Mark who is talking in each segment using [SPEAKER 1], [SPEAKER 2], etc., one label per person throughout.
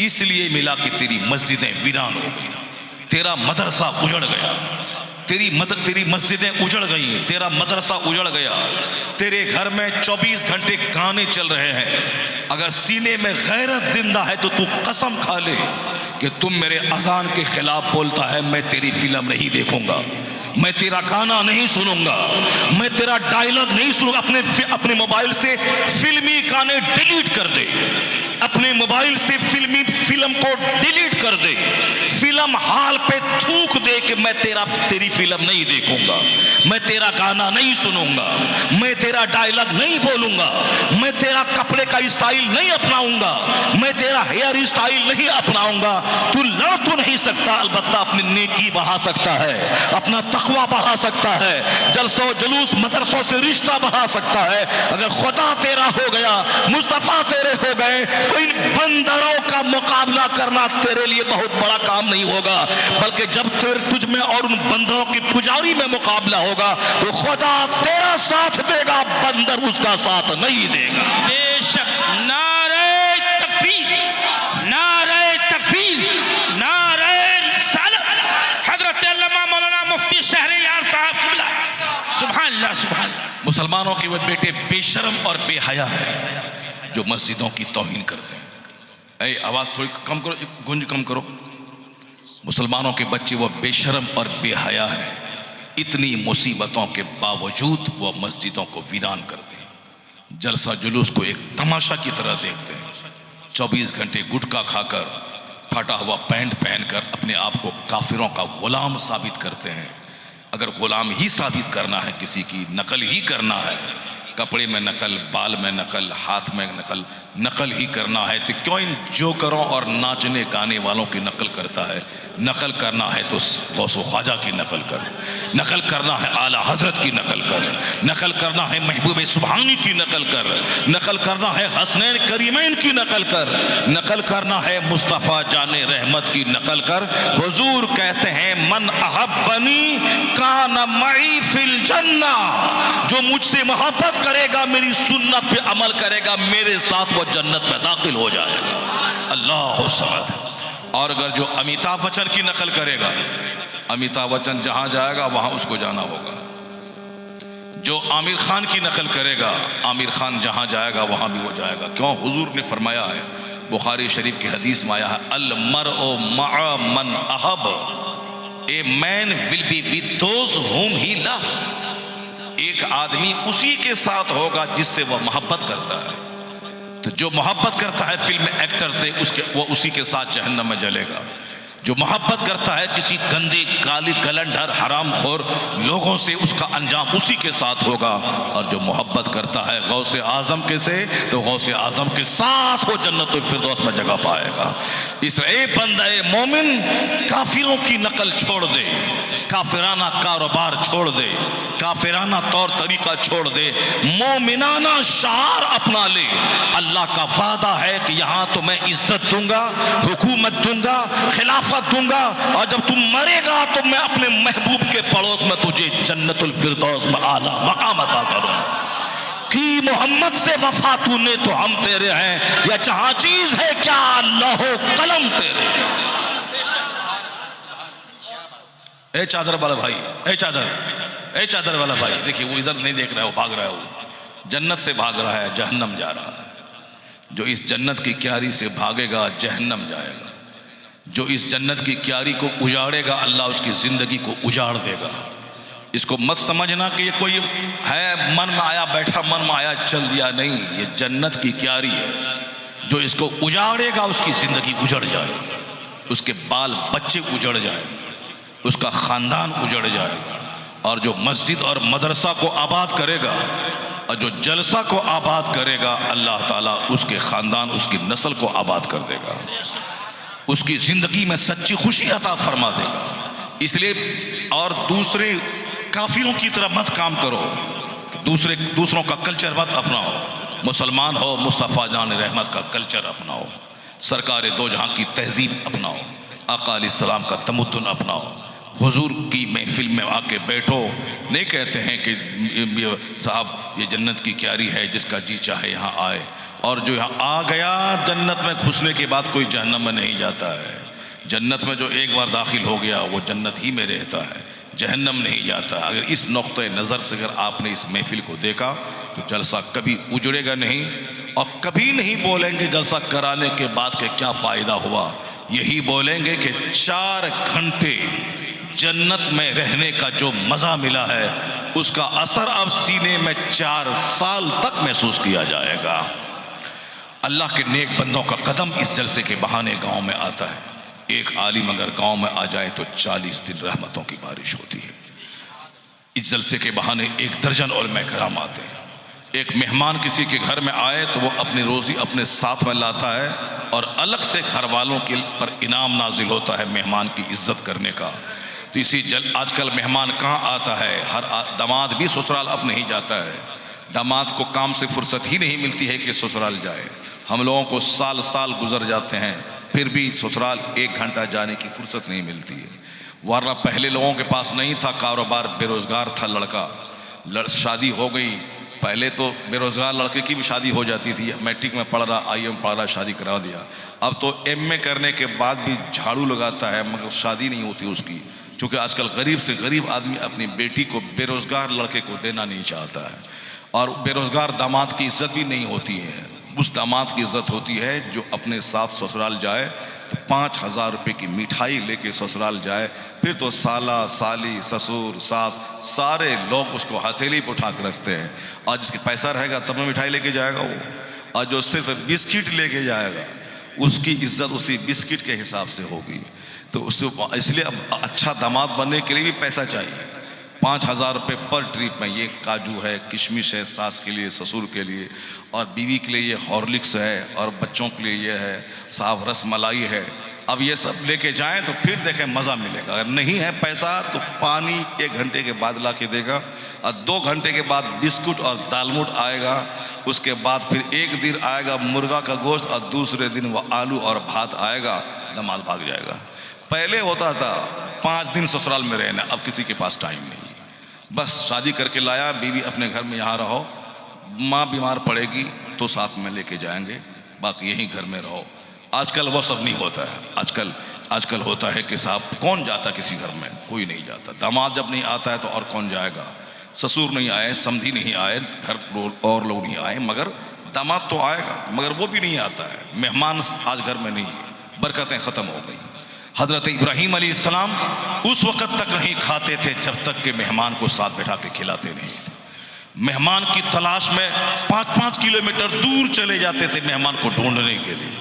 [SPEAKER 1] इसलिए मिला कि तेरी मस्जिदें वीरान हो गई, तेरा मदरसा उजड़ गया, तेरी मस्जिदें उजड़ गई, तेरा मदरसा उजड़ गया, तेरे घर में 24 घंटे गाने चल रहे हैं। अगर सीने में गैरत जिंदा है तो तू कसम खा ले कि तुम मेरे अजान के खिलाफ बोलता है, मैं तेरी फिल्म नहीं देखूंगा, मैं तेरा गाना नहीं सुनूंगा, मैं तेरा डायलॉग नहीं सुनूंगा। अपने मोबाइल से फिल्मी गाने डिलीट कर दे, अपने मोबाइल से फिल्म को डिलीट कर दे, फिल्म हॉल पे थूक दे कि मैं तेरी फिल्म नहीं देखूंगा, मैं तेरा गाना नहीं सुनूंगा, मैं तेरा डायलॉग नहीं बोलूंगा, मैं तेरा कपड़े का स्टाइल नहीं अपनाऊंगा, मैं तेरा हेयर स्टाइल नहीं अपनाऊंगा। तू लड़ तो नहीं सकता, अलबत्ता अपनी नेकी बढ़ा सकता है, अपना तकवा बढ़ा सकता है, जलसों जुलूस मदरसों से रिश्ता बढ़ा सकता है। अगर खुदा तेरा हो गया, मुस्तफा तेरे हो गए, तो इन बंदरों का मुकाबला करना तेरे लिए बहुत बड़ा काम नहीं होगा, बल्कि जब तुझ में और उन बंदरों की पुजारी में मुकाबला होगा तो खुदा तेरा साथ देगा, बंदर उसका साथ नहीं देगा।
[SPEAKER 2] बेशक। नारे तकबीर, नारे तकबीर, नारे रिसालत। हजरत अल्लामा मौलाना मुफ्ती शहरयार साहब क़िबला, सुभान अल्लाह, सुभान अल्लाह।
[SPEAKER 1] मुसलमानों के वो बेटे बेशर्म और बेहया है जो मस्जिदों की तौहीन करते हैं। ऐ आवाज थोड़ी कम करो, गुंज कम करो। मुसलमानों के बच्चे वो बेशर्म और बेहया है, इतनी मुसीबतों के बावजूद वो मस्जिदों को वीरान करते हैं, जलसा जुलूस को एक तमाशा की तरह देखते हैं, 24 घंटे गुटखा खाकर, फटा हुआ पैंट पहनकर अपने आप को काफिरों का गुलाम साबित करते हैं। अगर गुलाम ही साबित करना है, किसी की नकल ही करना है, कपड़े में नकल, बाल में नकल, हाथ में नकल ही करना है, तो क्यों इन जोकरों और नाचने गाने वालों की नकल करता है? नकल करना है तो गौसो ख्वाजा की नकल कर, नकल करना है आला हजरत की नकल कर, नकल करना है महबूब सुबहानी की नकल कर, नकल करना है हसनैन करीमैन की नकल कर, नकल करना है मुस्तफ़ा जाने रहमत की नकल कर। हुजूर कहते हैं मन अहब्बनी कान मई फिल जन्ना, जो मुझसे मोहब्बत करेगा, मेरी सुन्नत पे अमल करेगा, मेरे साथ वो जन्नत में दाखिल हो जाएगा। अल्लाह सद। और अगर जो अमिताभ बच्चन की नकल करेगा, अमिताभ बच्चन जहां जाएगा वहां उसको जाना होगा। जो आमिर खान की नकल करेगा, आमिर खान जहां जाएगा वहां भी वो जाएगा। क्यों? हुजूर ने फरमाया है, बुखारी शरीफ की हदीस में आया है, अल मरअ मअ मन अहब, a man will be with those whom he loves. एक आदमी उसी के साथ होगा जिससे वह मोहब्बत करता है। तो जो मोहब्बत करता है फिल्म एक्टर से, वो उसी के साथ जहन्नम में जलेगा। जो मोहब्बत करता है किसी गंदे काली कलंडर हरामखोर लोगों से, उसका अंजाम उसी के साथ होगा। और जो मोहब्बत करता है गौसे आजम के से, तो गौसे आजम के साथ वो जन्नतुल फिरदौस में जगह पाएगा। इसलिए बंदे मोमिन काफिरों की नकल छोड़ दे, काफिराना कारोबार छोड़ दे, काफिराना तौर तरीका छोड़ दे, मोमिनाना शार अपना ले। अल्लाह का वादा है कि यहाँ तो मैं इज्जत दूंगा, हुकूमत दूंगा, खिलाफत दूंगा, और जब तुम मरेगा तो मैं अपने महबूब के पड़ोस में तुझे जन्नतुल फिरदौस में आला मकाम अता करूंगा। कि मोहम्मद से वफा तूने तो हम तेरे हैं, या जहां चीज है क्या अल्लाह कलम तेरे। ए चादर वाला भाई, ए चादर वाला भाई, देखिए वो इधर नहीं देख रहा है, वो भाग रहा है, वो जन्नत से भाग रहा है, जहन्नम जा रहा है। जो इस जन्नत की क्यारी से भागेगा जहन्नम जाएगा, जो इस जन्नत की क्यारी को उजाड़ेगा अल्लाह उसकी जिंदगी को उजाड़ देगा। इसको मत समझना कि ये कोई है मन में आया बैठा, मन में आया चल दिया, नहीं, ये जन्नत की क्यारी है। जो इसको उजाड़ेगा उसकी जिंदगी उजड़ जाएगी, उसके बाल बच्चे उजड़ जाएंगे, उसका खानदान उजड़ जाएगा। और जो मस्जिद और मदरसा को आबाद करेगा और जो जलसा को आबाद करेगा, अल्लाह ताला उसके खानदान, उसकी नस्ल को आबाद कर देगा, उसकी जिंदगी में सच्ची खुशी अता फरमा देगा। इसलिए और दूसरे काफिरों की तरह मत काम करो, दूसरों का कल्चर मत अपनाओ। मुसलमान हो, मुस्तफ़ा जान रहमत का कल्चर अपनाओ, सरकार दो जहां की तहजीब अपनाओ, आका अलैहिस्सलाम का तमद्दुन अपनाओ, हुजूर की महफिल में आके बैठो। नहीं कहते हैं कि साहब ये जन्नत की क्यारी है, जिसका जी चाहे यहाँ आए, और जो यहाँ आ गया जन्नत में घुसने के बाद कोई जहन्नम में नहीं जाता है। जन्नत में जो एक बार दाखिल हो गया वो जन्नत ही में रहता है, जहन्नम नहीं जाता। अगर इस नुक्ते नज़र से अगर आपने इस महफिल को देखा तो जलसा कभी उजड़ेगा नहीं और कभी नहीं बोलेंगे जलसा कराने के बाद के क्या फ़ायदा हुआ। यही बोलेंगे कि 4 घंटे जन्नत में रहने का जो मज़ा मिला है उसका असर अब सीने में 4 साल तक महसूस किया जाएगा। अल्लाह के नेक बंदों का कदम इस जलसे के बहाने गांव में आता है। एक आलिम अगर गांव में आ जाए तो 40 दिन रहमतों की बारिश होती है। इस जलसे के बहाने 1 दर्जन उलमा कराम आते हैं। एक मेहमान किसी के घर में आए तो वो अपनी रोज़ी अपने साथ में लाता है और अलग से घर वालों के पर इनाम नाजिल होता है मेहमान की इज्जत करने का। तो इसी आजकल मेहमान कहाँ आता है, हर दामाद भी ससुराल अब नहीं जाता है। दामाद को काम से फुर्सत ही नहीं मिलती है कि ससुराल जाए। हम लोगों को साल साल गुजर जाते हैं फिर भी ससुराल 1 घंटा जाने की फुर्सत नहीं मिलती है। वरना पहले लोगों के पास नहीं था कारोबार, बेरोज़गार था लड़का, शादी हो गई। पहले तो बेरोज़गार लड़के की भी शादी हो जाती थी, मैट्रिक में पढ़ रहा, IM पढ़ रहा, शादी करा दिया। अब तो MA करने के बाद भी झाड़ू लगाता है मगर शादी नहीं होती उसकी, क्योंकि आजकल गरीब से गरीब आदमी अपनी बेटी को बेरोज़गार लड़के को देना नहीं चाहता है। और बेरोज़गार दामाद की इज्जत भी नहीं होती है। उस दामाद की इज्जत होती है जो अपने साथ ससुराल जाए तो 5000 रुपये की मिठाई लेके ससुराल जाए, फिर तो साला साली ससुर सास सारे लोग उसको हथेली पर उठा कर रखते हैं। और जिसके पैसा रहेगा तब में मिठाई लेके जाएगा वो, और जो सिर्फ बिस्किट लेके जाएगा उसकी इज्जत उसी बिस्किट के हिसाब से होगी। तो उससे इसलिए अब अच्छा दामाद बनने के लिए भी पैसा चाहिए। 5000 रुपये पर ट्रिप में ये काजू है, किशमिश है सास के लिए, ससुर के लिए, और बीवी के लिए ये हॉर्लिक्स है, और बच्चों के लिए ये है साहब रस मलाई है। अब ये सब लेके जाएं तो फिर देखें मज़ा मिलेगा। अगर नहीं है पैसा तो पानी 1 घंटे के बाद ला के देगा, और 2 घंटे के बाद बिस्कुट और दालमोट आएगा। उसके बाद फिर एक दिन आएगा मुर्गा का गोश्त, और दूसरे दिन वो आलू और भात आएगा, दामाद भाग जाएगा। पहले होता था 5 दिन ससुराल में रहना, अब किसी के पास टाइम नहीं। बस शादी करके लाया, बीवी अपने घर में यहाँ रहो, माँ बीमार पड़ेगी तो साथ में लेके जाएंगे, बाकी यहीं घर में रहो। आजकल वो सब नहीं होता है। आजकल होता है कि साहब कौन जाता किसी घर में, कोई नहीं जाता। दामाद जब नहीं आता है तो और कौन जाएगा। ससुर नहीं आए, समधी नहीं आए, घर और लोग नहीं आए, मगर दामाद तो आएगा, मगर वो भी नहीं आता है। मेहमान आज घर में नहीं है, बरकतें ख़त्म हो गई। हज़रत इब्राहीम अलैहिस्सलाम उस वक़्त तक नहीं खाते थे जब तक कि मेहमान को साथ बैठा के खिलाते नहीं थे। मेहमान की तलाश में 5-5 किलोमीटर दूर चले जाते थे मेहमान को ढूंढने के लिए।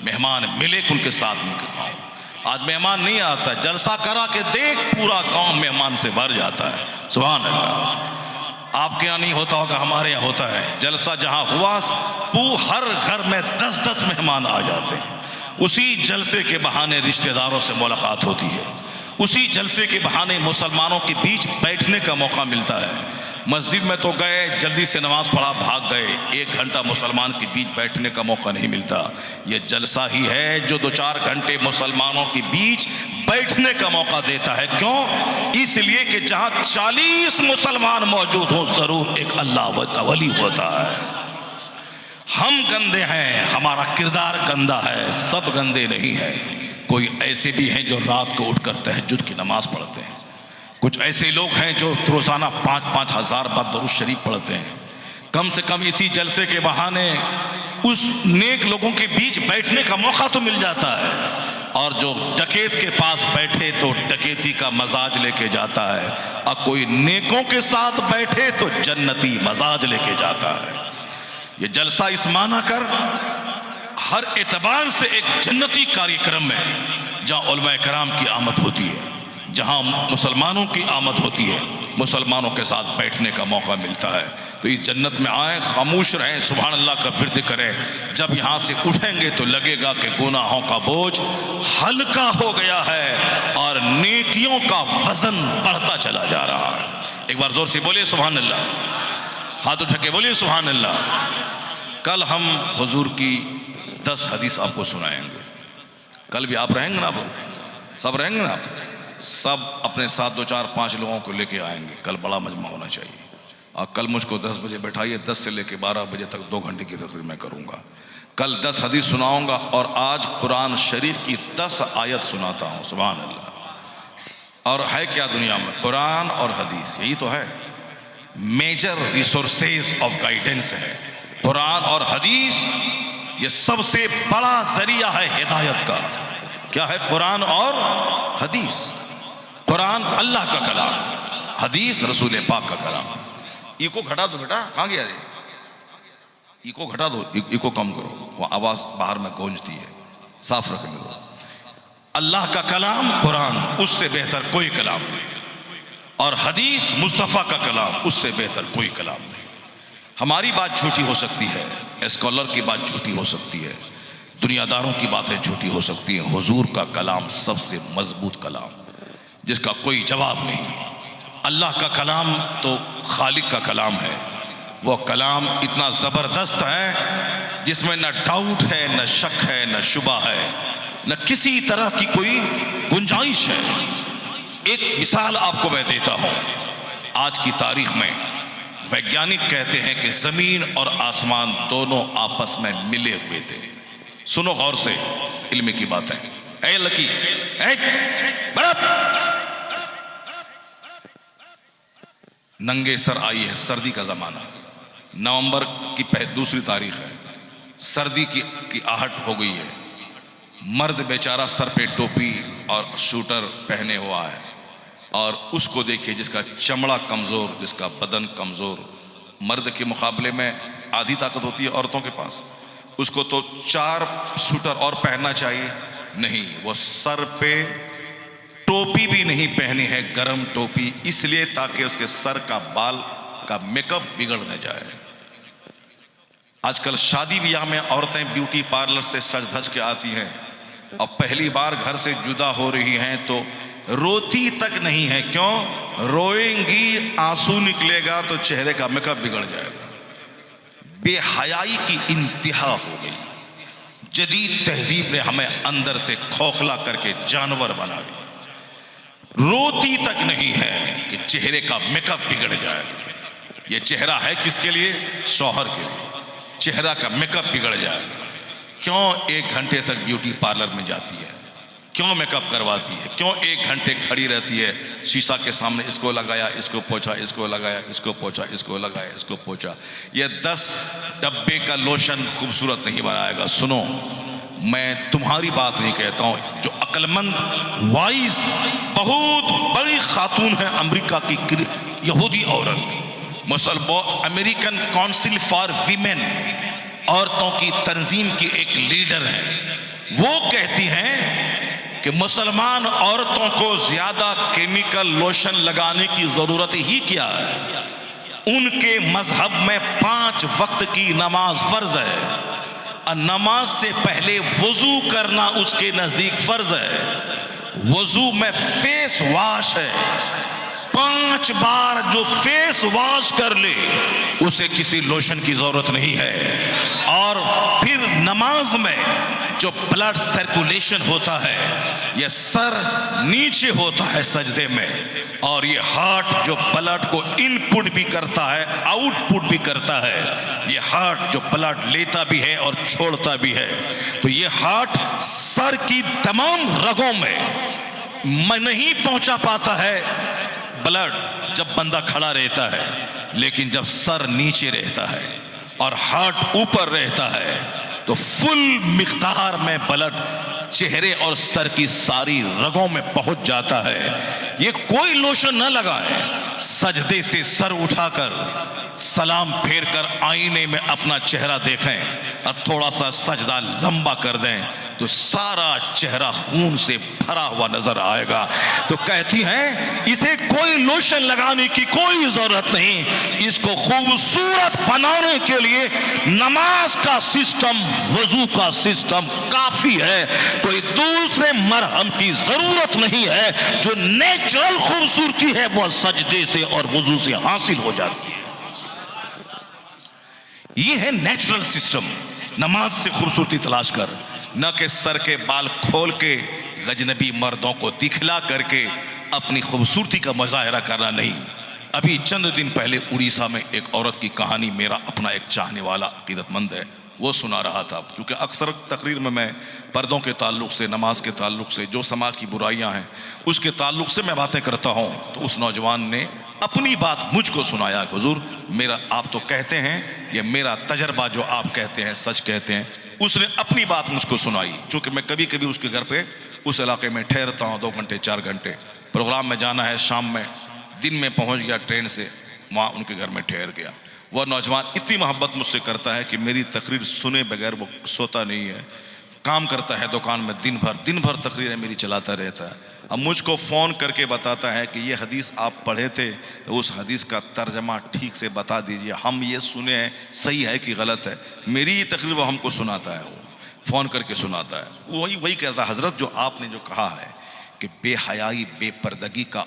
[SPEAKER 1] मेहमान मिले उनके साथ उनके गाँव। आज मेहमान नहीं आता, जलसा करा के देख पूरा गांव मेहमान से भर जाता है। सुभान अल्लाह। आपके यहाँ नहीं होता होगा, हमारे यहाँ होता है। जलसा जहाँ हुआ हर घर में 10-10 मेहमान आ जाते हैं। उसी जलसे के बहाने रिश्तेदारों से मुलाकात होती है, उसी जलसे के बहाने मुसलमानों के बीच बैठने का मौका मिलता है। मस्जिद में तो गए, जल्दी से नमाज पढ़ा, भाग गए, 1 घंटा मुसलमान के बीच बैठने का मौका नहीं मिलता। ये जलसा ही है जो 2-4 घंटे मुसलमानों के बीच बैठने का मौका देता है। क्यों? इसलिए कि जहाँ 40 मुसलमान मौजूद हों ज़रूर एक अल्लाह का वली होता है। हम गंदे हैं, हमारा किरदार गंदा है, सब गंदे नहीं है। कोई ऐसे भी हैं जो रात को उठकर तहज्जुद की नमाज पढ़ते हैं। कुछ ऐसे लोग हैं जो रोज़ाना 5-5 हज़ार बार दरूद शरीफ पढ़ते हैं। कम से कम इसी जलसे के बहाने उस नेक लोगों के बीच बैठने का मौका तो मिल जाता है। और जो डकैत के पास बैठे तो डकैती का मजाज लेके जाता है, और कोई नेकों के साथ बैठे तो जन्नती मजाज लेके जाता है। ये जलसा इस माना कर हर एतबार से एक जन्नती कार्यक्रम है, जहाँ उलमा कराम की आमद होती है, जहाँ मुसलमानों की आमद होती है, मुसलमानों के साथ बैठने का मौका मिलता है। तो इस जन्नत में आए, खामोश रहें, सुभान अल्लाह का विर्द करें। जब यहाँ से उठेंगे तो लगेगा कि गुनाहों का बोझ हल्का हो गया है और नेकियों का वजन बढ़ता चला जा रहा है। एक बार जोर से बोलिए सुभान अल्लाह, हाथ उठा के बोलिए सुभान अल्लाह। कल हम हुजूर की 10 हदीस आपको सुनाएंगे। कल भी आप रहेंगे ना, आप सब रहेंगे ना, आप सब अपने साथ 2-4-5 लोगों को लेके आएंगे। कल बड़ा मजमा होना चाहिए। और कल मुझको 10 बजे बैठाइए, 10 से लेकर 12 बजे तक 2 घंटे की तकरीर मैं करूँगा। कल 10 हदीस सुनाऊँगा और आज कुरान शरीफ की 10 आयत सुनाता हूँ। सुभान अल्लाह। और है क्या दुनिया में? कुरान और हदीस, यही तो है मेजर रिसोर्सेज ऑफ गाइडेंस है। कुरान और हदीस ये सबसे बड़ा जरिया है हिदायत का। क्या है? कुरान और हदीस। कुरान अल्लाह का कलाम, हदीस रसूल पाक का कलाम। इको घटा दो बेटा, कहाँ गया रे? इको घटा दो, इको कम करो, वो आवाज बाहर में गूंजती है, साफ रखने दो। अल्लाह का कलाम कुरान, उससे बेहतर कोई कलाम नहीं। और हदीस मुस्तफ़ा का कलाम, उससे बेहतर कोई कलाम नहीं। हमारी बात झूठी हो सकती है, स्कॉलर की बात झूठी हो सकती है, दुनियादारों की बातें झूठी हो सकती हैं। हुजूर का कलाम सबसे मजबूत कलाम, जिसका कोई जवाब नहीं। अल्लाह का कलाम तो खालिक का कलाम है। वो कलाम इतना ज़बरदस्त है जिसमें न डाउट है, न शक है, न शुबा है, न किसी तरह की कोई गुंजाइश है। एक मिसाल आपको मैं देता हूँ। आज की तारीख में वैज्ञानिक कहते हैं कि ज़मीन और आसमान दोनों आपस में मिले हुए थे। सुनो गौर से, इल्म की बातें। ऐ लकी, नंगे सर आई है, सर्दी का ज़माना, नवंबर की 2 तारीख है, सर्दी की आहट हो गई है। मर्द बेचारा सर पे टोपी और शूटर पहने हुआ है, और उसको देखिए जिसका चमड़ा कमज़ोर, जिसका बदन कमज़ोर। मर्द के मुकाबले में आधी ताकत होती है औरतों के पास। उसको तो 4 शूटर और पहनना चाहिए, नहीं, वो सर पे टोपी भी नहीं पहनी है, गरम टोपी, इसलिए ताकि उसके सर का बाल का मेकअप बिगड़ न जाए। आजकल शादी ब्याह में औरतें ब्यूटी पार्लर से सज धज के आती हैं, और पहली बार घर से जुदा हो रही हैं तो रोती तक नहीं है। क्यों? रोएंगी, आंसू निकलेगा तो चेहरे का मेकअप बिगड़ जाएगा। बेहयाई की इंतहा हो गई। जदीद तहजीब ने हमें अंदर से खोखला करके जानवर बना दिया। रोती तक नहीं है कि चेहरे का मेकअप बिगड़ जाएगा। ये चेहरा है किसके लिए? शौहर के लिए। चेहरा का मेकअप बिगड़ जाएगा। क्यों 1 घंटे तक ब्यूटी पार्लर में जाती है? क्यों मेकअप करवाती है? क्यों 1 घंटे खड़ी रहती है शीशा के सामने? इसको लगाया, इसको पोंछा, इसको लगाया, इसको पोंछा, इसको लगाया, इसको पोंछा। ये 10 डब्बे का लोशन खूबसूरत नहीं बनाएगा। सुनो, मैं तुम्हारी बात नहीं कहता हूँ। जो अक्लमंद वाइज बहुत बड़ी खातून है अमेरिका की, यहूदी औरत, मुसलमान, अमेरिकन काउंसिल फॉर वीमेन, औरतों की तंजीम की एक लीडर है, वो कहती हैं कि मुसलमान औरतों को ज्यादा केमिकल लोशन लगाने की जरूरत ही क्या है। उनके मजहब में 5 वक्त की नमाज फर्ज है, और नमाज से पहले वजू करना उसके नजदीक फर्ज है। वजू में फेस वॉश है, 5 बार जो फेस वॉश कर ले उसे किसी लोशन की जरूरत नहीं है। और फिर नमाज में जो ब्लड सर्कुलेशन होता है, यह सर नीचे होता है सजदे में, और ये हार्ट जो ब्लड को इनपुट भी करता है, आउटपुट भी करता है। ये हार्ट जो ब्लड लेता भी है और छोड़ता भी है। तो ये हार्ट सर की तमाम रगों में नहीं पहुंचा पाता है ब्लड जब बंदा खड़ा रहता है, लेकिन जब सर नीचे रहता है और हार्ट ऊपर रहता है तो फुल मिकदार में ब्लड चेहरे और सर की सारी रगों में पहुंच जाता है। ये कोई लोशन न लगाए, सजदे से सर उठाकर सलाम फेर कर आईने में अपना चेहरा देखें और थोड़ा सा सजदा लंबा कर दें तो सारा चेहरा खून से भरा हुआ नजर आएगा। तो कहती हैं इसे कोई लोशन लगाने की कोई जरूरत नहीं, इसको खूबसूरत बनाने के लिए नमाज का सिस्टम, वजू का सिस्टम काफी है। कोई दूसरे मरहम की जरूरत नहीं है। जो नेचुरल खूबसूरती है वो सजदे से और वजू से हासिल हो जाती है। ये है नेचुरल सिस्टम। नमाज से खूबसूरती तलाश कर, न कि सर के बाल खोल के गजनबी मर्दों को दिखला करके अपनी खूबसूरती का मुजाहरा करना नहीं। अभी चंद दिन पहले उड़ीसा में एक औरत की कहानी मेरा अपना एक चाहने वाला अकीदतमंद है वो सुना रहा था, क्योंकि अक्सर तकरीर में मैं पर्दों के ताल्लुक से, नमाज के ताल्लुक से, जो समाज की बुराइयां हैं उसके ताल्लुक से मैं बातें करता हूं। तो उस नौजवान ने अपनी बात मुझको सुनाया, हुजूर मेरा, आप तो कहते हैं ये मेरा तजर्बा जो आप कहते हैं सच कहते हैं, उसने अपनी बात मुझको सुनाई। चूँकि मैं कभी कभी उसके घर पे उस इलाके में ठहरता हूँ, 2 घंटे 4 घंटे, प्रोग्राम में जाना है, शाम में दिन में पहुँच गया ट्रेन से, वहाँ उनके घर में ठहर गया। वह नौजवान इतनी मोहब्बत मुझसे करता है कि मेरी तकरीर सुने बगैर वो सोता नहीं है। काम करता है दुकान में दिन भर तकरीरें मेरी चलाता रहता है। अब मुझको फ़ोन करके बताता है कि ये हदीस आप पढ़े थे तो उस हदीस का तर्जमा ठीक से बता दीजिए, हम ये सुने हैं सही है कि गलत है। मेरी ये तकरीर वो हमको सुनाता है, वो फ़ोन करके सुनाता है। वही कहता है, हज़रत जो आपने जो कहा है कि बेहयाई बेपर्दगी का